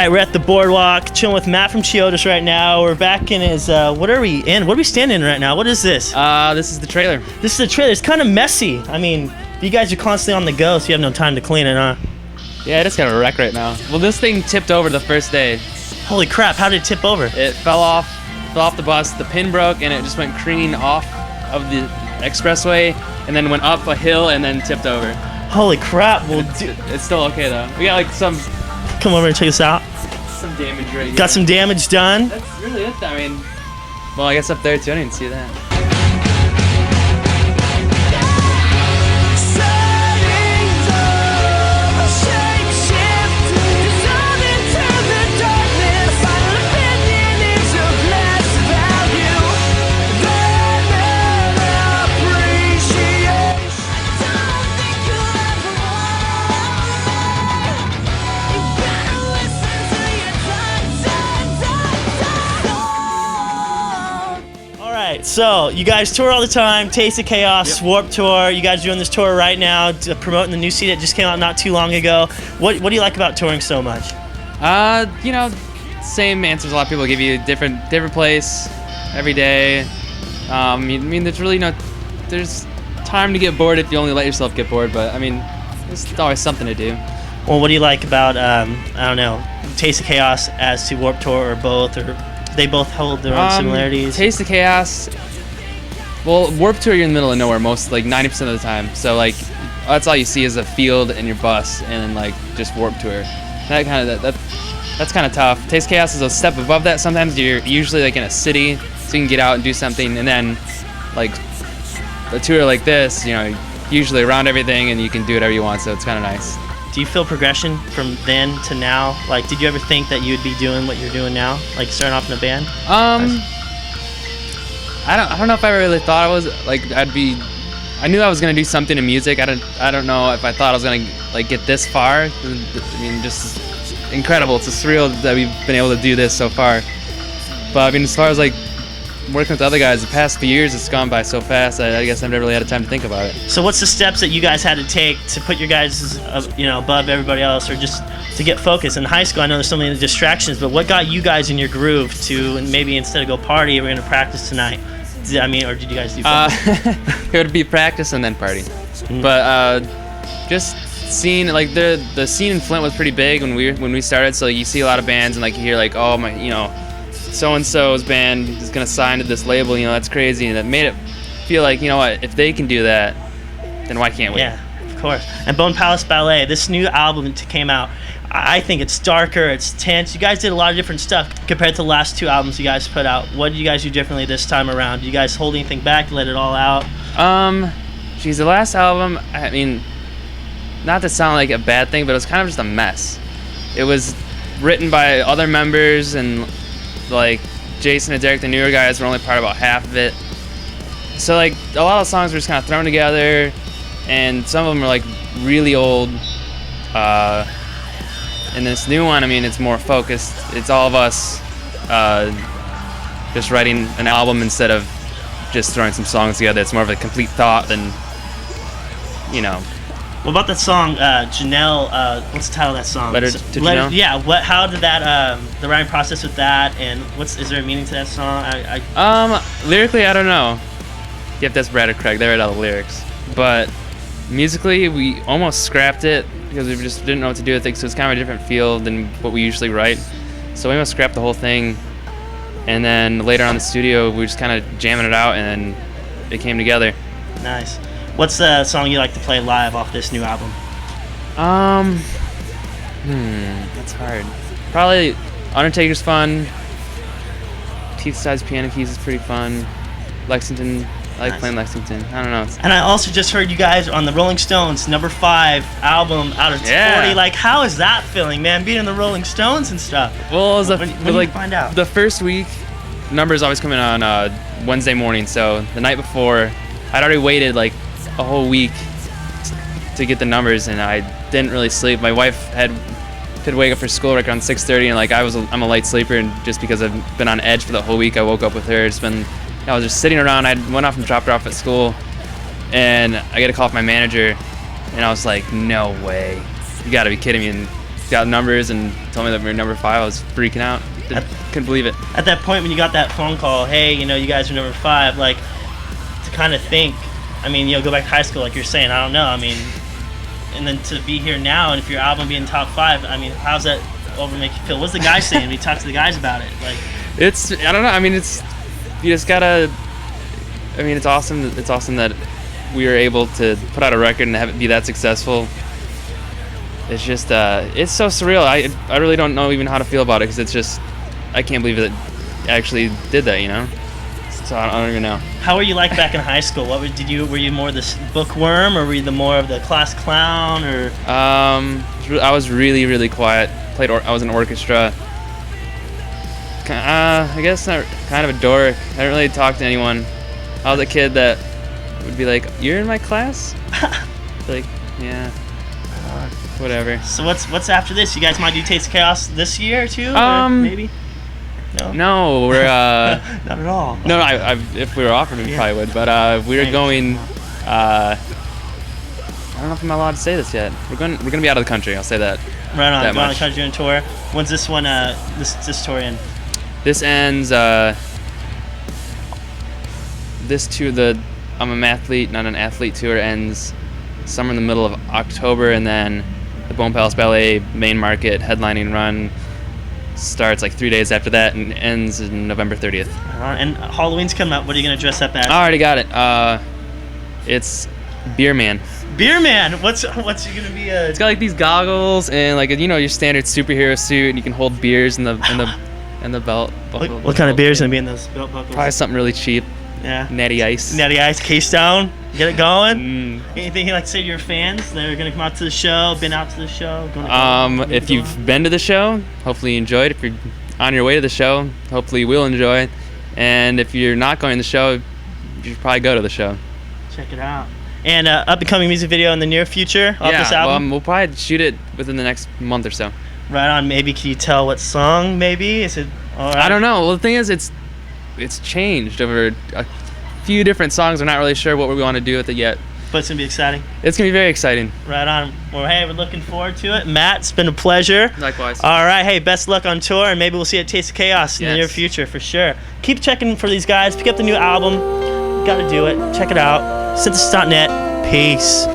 right, we're at the Boardwalk, chilling with Matt from Chiodos right now. We're back in his, what are we in? What are we standing in right now? What is this? This is the trailer. This is the trailer. It's kind of messy. I mean, you guys are constantly on the go, so you have no time to clean it, huh? Yeah, it is kind of a wreck right now. Well, this thing tipped over the first day. Holy crap, how did it tip over? It fell off the bus, the pin broke, and it just went careening off of the expressway, and then went up a hill, and then tipped over. Holy crap. Well, it's still okay, though. We got, like, some... Come over and check this out. Some damage right here. Got some damage done? That's really it. I mean, well, I guess up there, too. I didn't see that. So, you guys tour all the time, Taste of Chaos, yep. Warped Tour. You guys are doing this tour right now, promoting the new CD that just came out not too long ago. What do you like about touring so much? You know, same answers a lot of people give you. Different place, every day. I mean, there's really there's time to get bored if you only let yourself get bored, but I mean, there's always something to do. Well, what do you like about, I don't know, Taste of Chaos as to Warped Tour, or both, or they both hold their own similarities? Taste of Chaos. Well, Warped Tour, you're in the middle of nowhere most, like 90% of the time. So like, that's all you see is a field and your bus, and then like just Warped Tour. That's kind of tough. Taste of Chaos is a step above that. Sometimes you're usually like in a city, so you can get out and do something, and then like a tour like this, you know, usually around everything, and you can do whatever you want. So it's kind of nice. Do you feel progression from then to now? Like, did you ever think that you'd be doing what you're doing now? Like, starting off in a band? I don't know if I really thought I was, like, I knew I was going to do something in music. I don't know if I thought I was going to, like, get this far. I mean, just incredible. It's surreal that we've been able to do this so far. But, I mean, as far as, like, working with other guys, the past few years, it's gone by so fast, I guess I've never really had time to think about it. So what's the steps that you guys had to take to put your guys, above everybody else, or just to get focused? In high school, I know there's so many distractions, but what got you guys in your groove to, and maybe instead of go party, we're going to practice tonight? I mean, or did you guys do it would be practice and then party. Mm-hmm. But just seeing, like, the scene in Flint was pretty big when we started, so you see a lot of bands, and like you hear like, oh my, so-and-so's band is going to sign to this label, that's crazy. And that made it feel like, what, if they can do that, then why can't we? Yeah, of course. And Palace Ballet, this new album came out, I think it's darker, it's tense. You guys did a lot of different stuff compared to the last two albums you guys put out. What did you guys do differently this time around? Did you guys hold anything back, let it all out? The last album, I mean, not to sound like a bad thing, but it was kind of just a mess. It was written by other members, and like Jason and Derek, the newer guys, were only part of about half of it. So like a lot of songs were just kind of thrown together, and some of them are like really old. And this new one, I mean, it's more focused. It's all of us just writing an album instead of just throwing some songs together. It's more of a complete thought than, What about that song, Janelle? What's the title of that song? Letter to Janelle? Yeah. How did that? The writing process with that, and is there a meaning to that song? Lyrically, I don't know. You have to ask Brad or Craig. They write all the lyrics. But musically, we almost scrapped it because we just didn't know what to do with it. So it's kind of a different feel than what we usually write. So we almost scrapped the whole thing. And then later on in the studio, we were just kind of jamming it out, and then it came together. Nice. What's the song you like to play live off this new album? That's hard. Probably Undertaker's fun. Teeth-sized piano keys is pretty fun. Lexington, I like playing Lexington. I don't know. And I also just heard you guys on the Rolling Stones #5 album out of 40. Like, how is that feeling, man? Being in the Rolling Stones and stuff. Well, it was when did you find out? The first week, numbers always come in on Wednesday morning. So the night before, I'd already waited like a whole week to get the numbers, and I didn't really sleep. My wife could wake up for school like around 6:30, and like I'm a light sleeper, and just because I've been on edge for the whole week, I woke up with her. I was just sitting around. I went off and dropped her off at school, and I get a call from my manager, and I was like, no way, you gotta be kidding me. And got numbers and told me that we were number 5, I was freaking out. Couldn't believe it. At that point when you got that phone call, hey, you know, you guys are number 5, like, to kind of think, I mean, you know, go back to high school, like you're saying, I don't know, I mean, and then to be here now, and if your album being top 5, I mean, how's that over make you feel? What's the guy saying when you talk to the guys about it? Like, I don't know, I mean, you just gotta, I mean, it's awesome that we were able to put out a record and have it be that successful. It's just, it's so surreal. I really don't know even how to feel about it, because it's just, I can't believe it actually did that, you know? So I don't even know. How were you like back in high school? Were you more the bookworm, or were you more of the class clown, or? I was really, really quiet. I was in orchestra. I guess kind of a dork. I didn't really talk to anyone. I was a kid that would be like, "You're in my class?" Like, yeah, whatever. So what's after this? You guys might do Taste of Chaos this year too? Or maybe. No, we're not at all. No, if we were offered, we probably would. But we were going. I don't know if I'm allowed to say this yet. We're gonna be out of the country. I'll say that. Right on. Going out of the country on tour. When's this one? This tour end? This ends. This tour, I'm a mathlete, not an athlete tour, ends somewhere in the middle of October, and then the Palace Ballet main market headlining run starts like 3 days after that and ends in November 30th. And Halloween's coming up. What are you gonna dress up as? I already got it. It's Beer Man. Beer Man. What's you gonna be? It's got like these goggles and like, you know, your standard superhero suit, and you can hold beers in the belt buckle. What kind of beers gonna be in those belt buckles? Probably something really cheap. Yeah. Natty Ice. Natty Ice, Keystone. Get it going. Anything you'd like to say to your fans that are gonna come out to the show, been out to the show? If you've been to the show, hopefully you enjoyed. If you're on your way to the show, hopefully you will enjoy. And if you're not going to the show, you should probably go to the show. Check it out. And up-and-coming music video in the near future of this album? Well, we'll probably shoot it within the next month or so. Right on. Maybe can you tell what song? Maybe is it? All right. I don't know. Well, the thing is, it's changed over a few different songs. We're not really sure what we want to do with it yet. But it's gonna be exciting. It's gonna be very exciting. Right on. Well, hey, we're looking forward to it. Matt, it's been a pleasure. Likewise. All right. Hey, best luck on tour, and maybe we'll see you at Taste of Chaos in the near future for sure. Keep checking for these guys. Pick up the new album. Got to do it. Check it out. Synthesis.net. Peace.